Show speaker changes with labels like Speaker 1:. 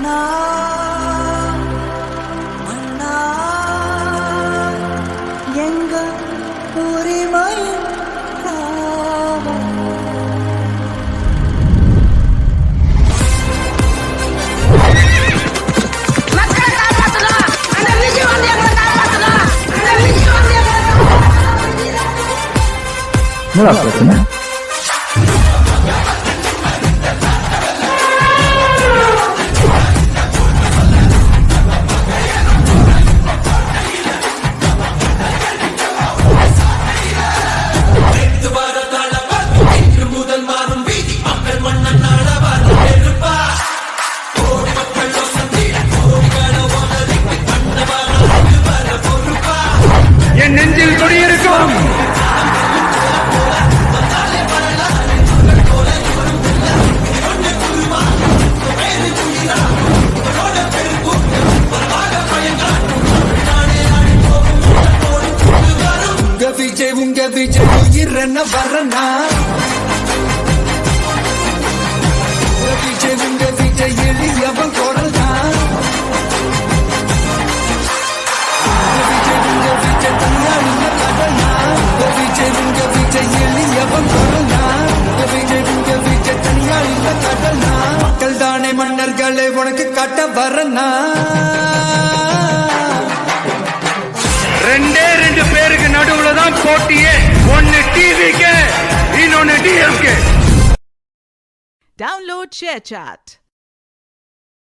Speaker 1: மன்னா மன்னா எங்க உரிமை
Speaker 2: என்னடா பிரச்சனை? என் நெஞ்சில் குடியிருக்கும்
Speaker 3: உங்க விஜய் உயிரன வரனா விஜய் உங்க விஜய் எளியவன் குரல் தான் விஜய் உங்க விஜய் தன்னாடின கடனா விஜய் உங்க விஜய் எளியவன் குரல் தான் விஜய் உங்க விஜய் தன்னாடின கடனா மக்கள் தானே மன்னர்களை உனக்கு காட்ட வரனா
Speaker 2: ரெண்டு பேருக்கு நடுவுல தான் போட்டியே. ஒன்னு டிவிக்கு, இன்னொன்னு டிஎம்கே.
Speaker 4: Download ShareChat.